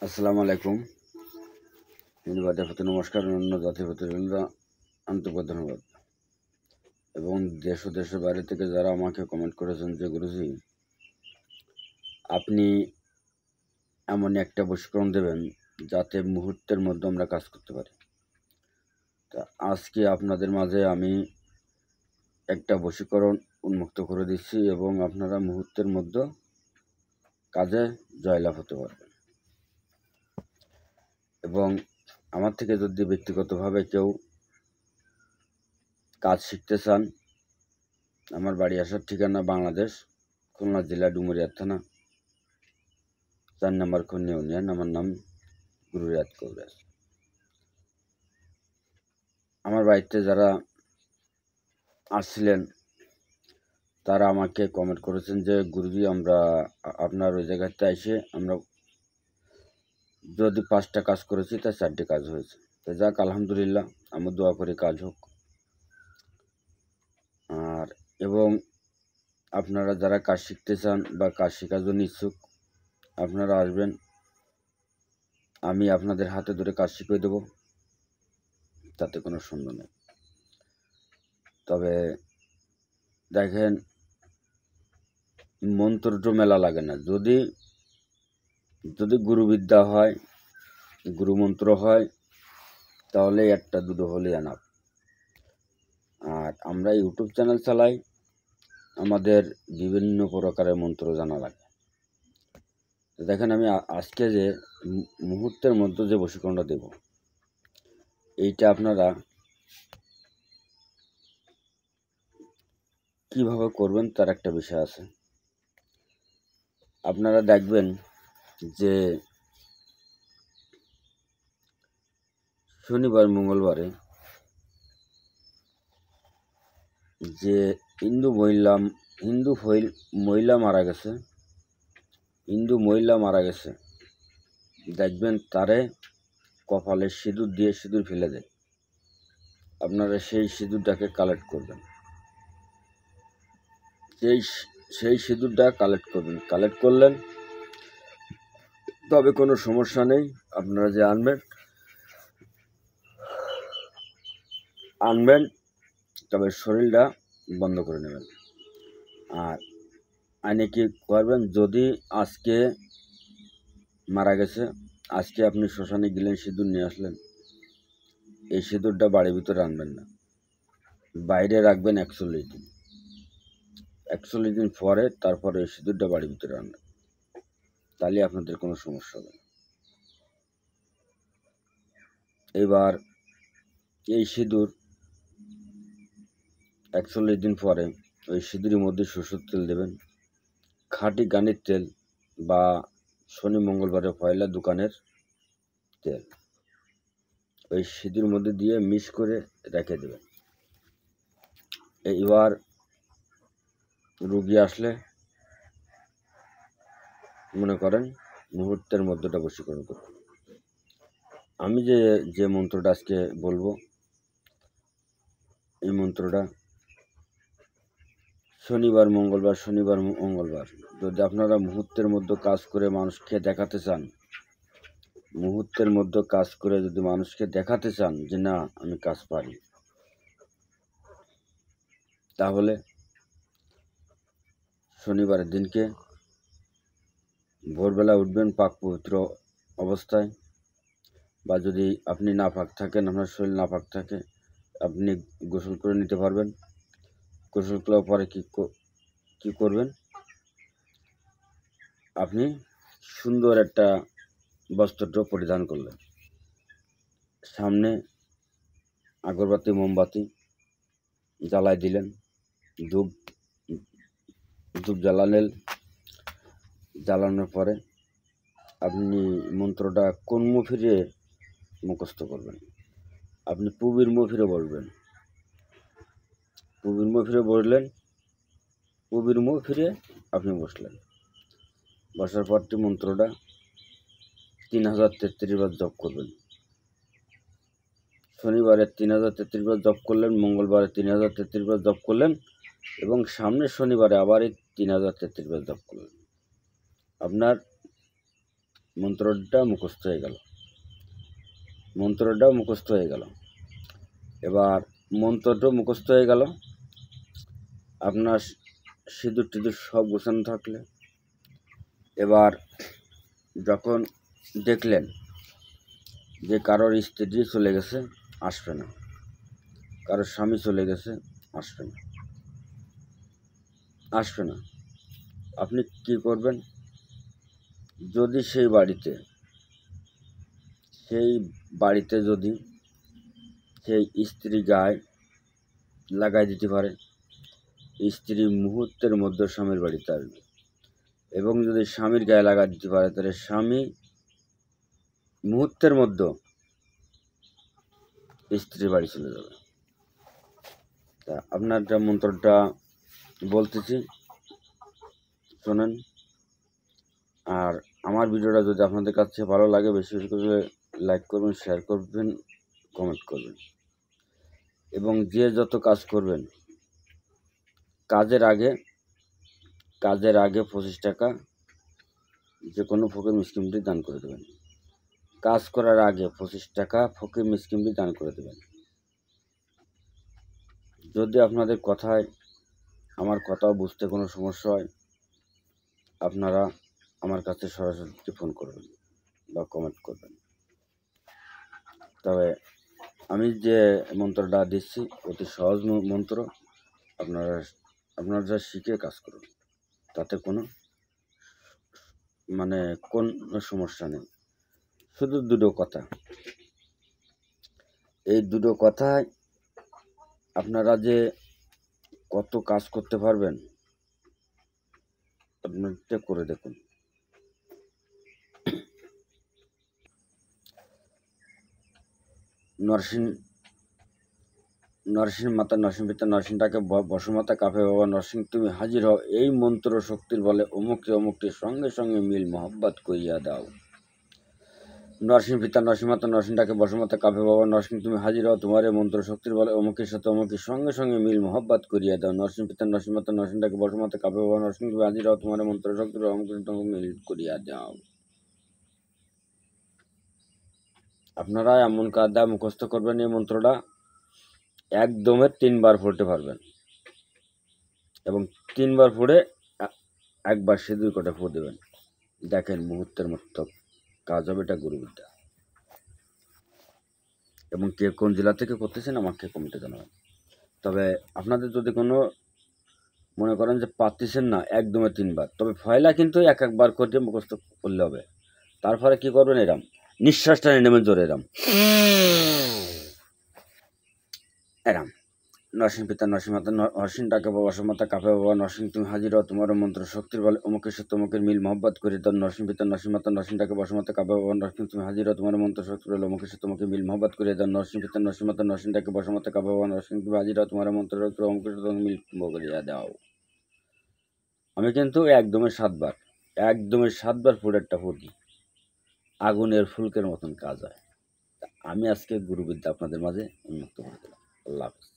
আসসালামু আলাইকুম। হিন্দুবাদের প্রতি নমস্কার, অন্য জাতির প্রতি আন্তরিক ধন্যবাদ। এবং দেশ ও দেশের বাইরে থেকে যারা আমাকে কমেন্ট করেছেন যে গুরুজি আপনি এমনই একটা বশীকরণ দেবেন যাতে মুহূর্তের মধ্যে আমরা কাজ করতে পারি। তা আজকে আপনাদের মাঝে আমি একটা বশীকরণ উন্মুক্ত করে দিচ্ছি এবং আপনারা মুহূর্তের মধ্যে কাজে জয়লাভ হতে পারবেন। এবং আমার থেকে যদি ব্যক্তিগতভাবে কেউ কাজ শিখতে চান, আমার বাড়ি আসার ঠিকানা বাংলাদেশ, খুলনা জেলা ডুমুরিয়া থানা, 4 নম্বর খন্নি ইউনিয়ন। আমার নাম গুরু রিয়াদ কবিরাজ। আমার বাড়িতে যারা আসছিলেন তারা আমাকে কমেন্ট করেছেন যে গুরুজি আমরা আপনার ওই জায়গাতে এসে আমরা যদি 5টা কাজ করেছি তা 4টে কাজ হয়েছে। তো যাক, আলহামদুলিল্লাহ, আমি দোয়া করি কাজ হোক। আর এবং আপনারা যারা কাজ শিখতে চান বা কাজ শেখার জন্য ইচ্ছুক, আপনারা আসবেন, আমি আপনাদের হাতে ধরে কাজ শিখিয়ে দেবো, তাতে কোনো সন্দেহ নেই। তবে দেখেন, মন্ত্র মেলা লাগে না। যদি গুরুবিদ্যা হয়, গুরুমন্ত্র হয়, তাহলে 1টা 2টো হলে এনাফ। আর আমরা ইউটিউব চ্যানেল চালাই, আমাদের বিভিন্ন প্রকারের মন্ত্র জানা লাগে। তো দেখেন, আমি আজকে যে মুহূর্তের মধ্যে যে বশীকরণটা দেব, এইটা আপনারা কিভাবে করবেন তার একটা বিষয় আছে। আপনারা দেখবেন যে শনিবার মঙ্গলবারে যে হিন্দু মহিলা মারা গেছে, দেখবেন তারে কপালে সিঁদুর দিয়ে সিঁদুর ফেলে দেয়। আপনারা সেই সিঁদুরটাকে কালেক্ট করবেন, সেই সিঁদুরটা কালেক্ট করলেন, তবে কোনো সমস্যা নেই। আপনারা যে আনবেন, তবে শরীরটা বন্ধ করে নেবেন। আর আইনে কি করবেন, যদি আজকে মারা গেছে, আজকে আপনি শ্মশানে গেলেন, সিঁদুর নিয়ে আসলেন, এই সিঁদুরটা বাড়ির ভিতরে আনবেন না, বাইরে রাখবেন 41 দিন। 41 দিন পরে তারপরে এই সিঁদুরটা বাড়ির ভিতরে আনবেন, তাহলে আপনাদের কোনো সমস্যা হবে না। এবার এই সিঁদুর 41 দিন পরে ওই সিঁদুরের মধ্যে সরষের তেল দেবেন, খাঁটি গানির তেল বা শনি মঙ্গলবারে পয়লা দোকানের তেল, ওই সিঁদুরের মধ্যে দিয়ে মিক্স করে রেখে দেবেন। এবার রুগী আসলে মনে করেন মুহূর্তের মধ্যটা বশীকরণ করবেন। আমি যে মন্ত্রটা আজকে বলবো, এই মন্ত্রটা শনিবার মঙ্গলবার যদি আপনারা মুহূর্তের মধ্যে কাজ করে মানুষকে দেখাতে চান, যে না আমি কাজ পারি, তাহলে শনিবারের দিনকে ভোরবেলা উঠবেন পাক পবিত্র অবস্থায়, বা যদি আপনি নাপাক থাকেন, আপনার শরীর নাপাক থাকে, আপনি গোসল করে নিতে পারবেন। গোসল করার পরে কি করবেন, আপনি সুন্দর একটা বস্ত্র পরিধান করলেন, সামনে আগরবাতি মোমবাতি জ্বালাই দিলেন, ধূপ জ্বালানোর পরে আপনি মন্ত্রটা কোন মুখ ফিরে মুখস্থ করবেন। আপনি পূবের মুখ ফিরে বসবেন, আপনি বসলেন। বসার পরটি মন্ত্রটা 3033 বার জপ করবেন। শনিবারে 3033 বার জপ করলেন, মঙ্গলবারে 3033 বার জপ করলেন, এবং সামনের শনিবারে আবার এই 3033 বার জপ করলেন। আপনার মন্ত্রটা মুখস্থ হয়ে গেল, মন্ত্রটাও মুখস্থ হয়ে গেল। এবার মন্ত্রটাও মুখস্থ হয়ে গেল, আপনার সিঁদুর টিঁদুর সব গোছানো থাকলে, এবার যখন দেখলেন যে কারোর স্ত্রী চলে গেছে, আসবে না, কারোর স্বামী চলে গেছে, আসবে না, আসবে না, আপনি কি করবেন? যদি সেই বাড়িতে যদি সেই স্ত্রী গায়ে লাগাই দিতে পারে, স্ত্রী মুহূর্তের মধ্যে স্বামীর বাড়িতে আসবে। এবং যদি স্বামীর গায়ে লাগা দিতে পারে, তাহলে স্বামী মুহূর্তের মধ্যে স্ত্রীর বাড়ি চলে যাবে। তা আপনার যে মন্ত্রটা বলতেছি শোনেন। আর আমার ভিডিওটা যদি আপনাদের কাছে ভালো লাগে, বেশি বেশি করে লাইক করবেন, শেয়ার করবেন, কমেন্ট করবেন। এবং যে যত কাজ করবেন, কাজের আগে 25 টাকা যে কোনো ফকির মিসকিনকে দান করে দেবেন। কাজ করার আগে 25 টাকা ফকির মিসকিনকে দান করে দেবেন। যদি আপনাদের আমার কথাও বুঝতে কোনো সমস্যা হয়, আপনারা আমার কাছে সরাসরি ফোন করবেন বা কমেন্ট করবেন। তবে আমি যে মন্ত্রটা দিচ্ছি অতি সহজ মন্ত্র, আপনারা শিখে কাজ করুন, তাতে কোনো সমস্যা নেই। শুধু দুটো কথা, এই দুটো কথায় আপনারা যে কত কাজ করতে পারবেন, আপনারা করে দেখুন। নরসিংহ মাতা, নরসিংহ পিতা, নরসিংহটাকে বসুমাতা কাফে বাবা নরসিংহ তুমি হাজির হও, এই মন্ত্র শক্তির বলে অমুকটি সঙ্গে সঙ্গে মিল মোহাব্বত করিয়া দাও। নরসিংহ পিতা, নরসিংহ মাতা, নরসিংহটাকে বসুমাতা কাফে বাবা নরসিংহ তুমি হাজির হও, তোমার এই মন্ত্র শক্তির বলে অমুকের সাথে অমুকের সঙ্গে সঙ্গে মিল মোহাব্বত করিয়া দাও। নরসিংহ পিতা, নরসিংহ মাতা, নরসিংহটাকে বসুমাতা কাফে বাবা নরসিংহ তুমি হাজির হও, তোমার এই মন্ত্র শক্তির বলে অমুকের সাথে অমুকের মিল করিয়া দাও। আপনারা এমন কায়দা মুখস্থ করবেন, এই মন্ত্রটা একদমে 3 বার পড়তে পারবেন, এবং 3 বার পড়ে একবার সিঁদুর কটা ফু দেবেন। দেখেন মুহূর্তের মতো কাজ হবে। এটা গুরুবিদ্যা। এবং কে কোন জেলা থেকে করতেছেন আমাকে কমেন্টে জানাবেন। তবে আপনাদের যদি কোনো মনে করেন যে পারতেছেন না একদমে 3 বার, তবে ফয়লা কিন্তু একবার করে মুখস্থ করলে হবে। তারপরে কি করবেন, এরাম নিঃশ্বাসটা নিয়ে নেবেন জোরে, এরাম নরসিংহ পিতা, নরসিংহ মাতা, নরসিংহটাকে বাবা বসুমাতা কাফে বাবা নরসিংহ তুমি হাজির হও, তোমার মন্ত্র শক্তির বলে অমুকের সাথে অমুকের মিল মোহাব্বত করে দাও। নরসিংহ পিতা, নরসিংহ মাতা, নরসিংহটাকে বসুমাতা কাফে বাবা নরসিংহ তুমি হাজির হও, তোমার মন্ত্র শক্তির বলে অমুকের সাথে অমুকের মিল মোহাব্বত করে দাও। নরসিংহ পিতা, নরসিংহ মাতা, নরসিংহটাকে বসুমাতা কাফে বাবা নরসিংহ তুমি হাজির হও, তোমার মন্ত্র শক্তির অমুকের সাথে মিল করিয়া দাও। আমি কিন্তু একদমে 7 বার ফুডেরটা ফুটি, আগুনের ফুলকের মতন কাজ হয়। আমি আজকে গুরুবিদ্যা আপনাদের মাঝে উন্মুক্ত করে দিলাম। আল্লাহ হাফেজ।